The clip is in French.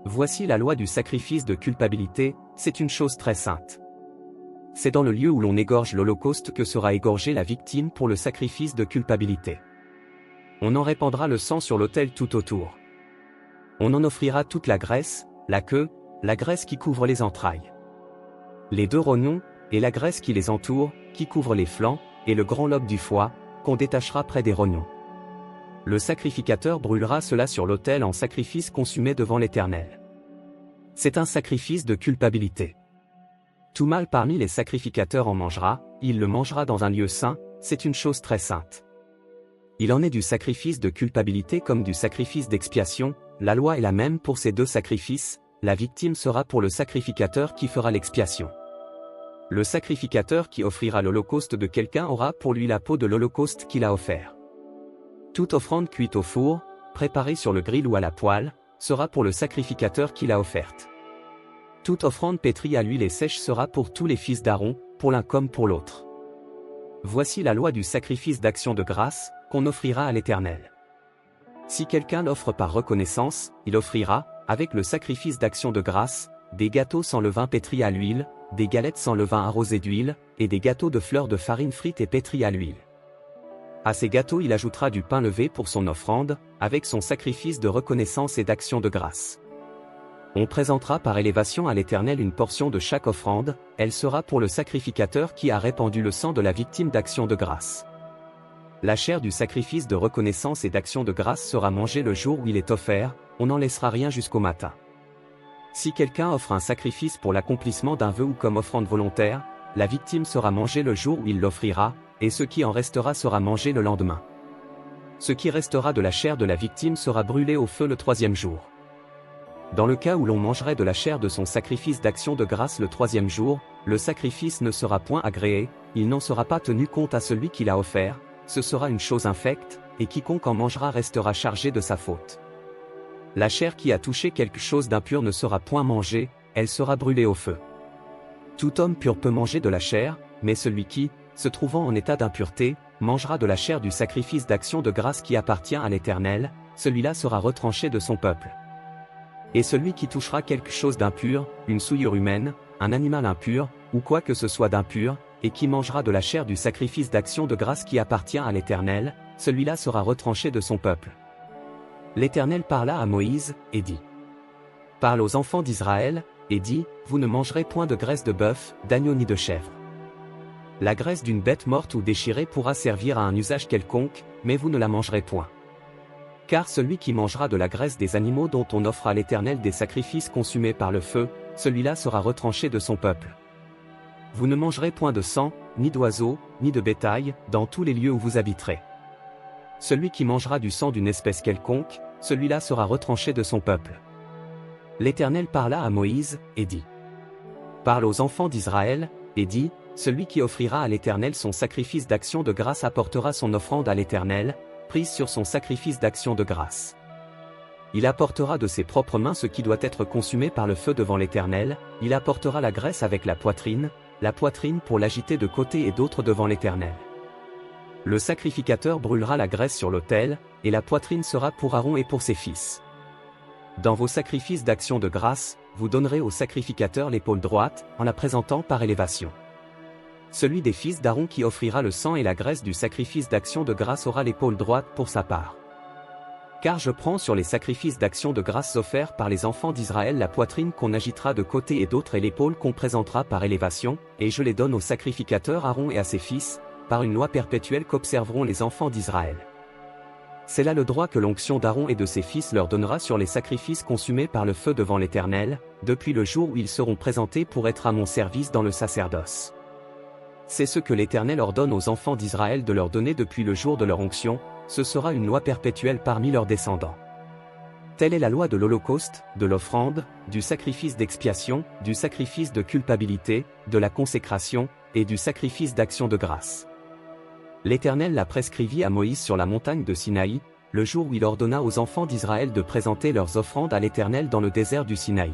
Voici la loi du sacrifice de culpabilité, c'est une chose très sainte. C'est dans le lieu où l'on égorge l'holocauste que sera égorgée la victime pour le sacrifice de culpabilité. On en répandra le sang sur l'autel tout autour. On en offrira toute la graisse, la queue, la graisse qui couvre les entrailles, les deux rognons, et la graisse qui les entoure, qui couvre les flancs, et le grand lobe du foie, qu'on détachera près des rognons. Le sacrificateur brûlera cela sur l'autel en sacrifice consumé devant l'Éternel. C'est un sacrifice de culpabilité. Tout mâle parmi les sacrificateurs en mangera, il le mangera dans un lieu saint, c'est une chose très sainte. Il en est du sacrifice de culpabilité comme du sacrifice d'expiation, la loi est la même pour ces deux sacrifices, la victime sera pour le sacrificateur qui fera l'expiation. Le sacrificateur qui offrira l'holocauste de quelqu'un aura pour lui la peau de l'holocauste qu'il a offert. Toute offrande cuite au four, préparée sur le grill ou à la poêle, sera pour le sacrificateur qui l'a offerte. Toute offrande pétrie à l'huile et sèche sera pour tous les fils d'Aaron, pour l'un comme pour l'autre. Voici la loi du sacrifice d'action de grâce, qu'on offrira à l'Éternel. Si quelqu'un l'offre par reconnaissance, il offrira, avec le sacrifice d'action de grâce, des gâteaux sans levain pétris à l'huile, des galettes sans levain arrosées d'huile, et des gâteaux de fleurs de farine frites et pétris à l'huile. À ces gâteaux il ajoutera du pain levé pour son offrande, avec son sacrifice de reconnaissance et d'action de grâce. On présentera par élévation à l'Éternel une portion de chaque offrande, elle sera pour le sacrificateur qui a répandu le sang de la victime d'action de grâce. La chair du sacrifice de reconnaissance et d'action de grâce sera mangée le jour où il est offert, on n'en laissera rien jusqu'au matin. Si quelqu'un offre un sacrifice pour l'accomplissement d'un vœu ou comme offrande volontaire, la victime sera mangée le jour où il l'offrira, et ce qui en restera sera mangé le lendemain. Ce qui restera de la chair de la victime sera brûlé au feu le troisième jour. Dans le cas où l'on mangerait de la chair de son sacrifice d'action de grâce le troisième jour, le sacrifice ne sera point agréé, il n'en sera pas tenu compte à celui qui l'a offert, ce sera une chose infecte, et quiconque en mangera restera chargé de sa faute. La chair qui a touché quelque chose d'impur ne sera point mangée, elle sera brûlée au feu. Tout homme pur peut manger de la chair, mais celui qui, se trouvant en état d'impureté, mangera de la chair du sacrifice d'action de grâce qui appartient à l'Éternel, celui-là sera retranché de son peuple. Et celui qui touchera quelque chose d'impur, une souillure humaine, un animal impur, ou quoi que ce soit d'impur, et qui mangera de la chair du sacrifice d'action de grâce qui appartient à l'Éternel, celui-là sera retranché de son peuple. L'Éternel parla à Moïse, et dit: Parle aux enfants d'Israël, et dit, vous ne mangerez point de graisse de bœuf, d'agneau ni de chèvre. La graisse d'une bête morte ou déchirée pourra servir à un usage quelconque, mais vous ne la mangerez point. Car celui qui mangera de la graisse des animaux dont on offre à l'Éternel des sacrifices consumés par le feu, celui-là sera retranché de son peuple. Vous ne mangerez point de sang, ni d'oiseaux, ni de bétail, dans tous les lieux où vous habiterez. Celui qui mangera du sang d'une espèce quelconque, celui-là sera retranché de son peuple. L'Éternel parla à Moïse, et dit: Parle aux enfants d'Israël, et dit, celui qui offrira à l'Éternel son sacrifice d'action de grâce apportera son offrande à l'Éternel, prise sur son sacrifice d'action de grâce. Il apportera de ses propres mains ce qui doit être consumé par le feu devant l'Éternel, il apportera la graisse avec la poitrine pour l'agiter de côté et d'autre devant l'Éternel. Le sacrificateur brûlera la graisse sur l'autel, et la poitrine sera pour Aaron et pour ses fils. Dans vos sacrifices d'action de grâce, vous donnerez au sacrificateur l'épaule droite, en la présentant par élévation. Celui des fils d'Aaron qui offrira le sang et la graisse du sacrifice d'action de grâce aura l'épaule droite pour sa part. Car je prends sur les sacrifices d'action de grâce offerts par les enfants d'Israël la poitrine qu'on agitera de côté et d'autre et l'épaule qu'on présentera par élévation, et je les donne au sacrificateur Aaron et à ses fils, par une loi perpétuelle qu'observeront les enfants d'Israël. C'est là le droit que l'onction d'Aaron et de ses fils leur donnera sur les sacrifices consumés par le feu devant l'Éternel, depuis le jour où ils seront présentés pour être à mon service dans le sacerdoce. C'est ce que l'Éternel ordonne aux enfants d'Israël de leur donner depuis le jour de leur onction, ce sera une loi perpétuelle parmi leurs descendants. Telle est la loi de l'holocauste, de l'offrande, du sacrifice d'expiation, du sacrifice de culpabilité, de la consécration, et du sacrifice d'action de grâce. L'Éternel l'a prescrivit à Moïse sur la montagne de Sinaï, le jour où il ordonna aux enfants d'Israël de présenter leurs offrandes à l'Éternel dans le désert du Sinaï.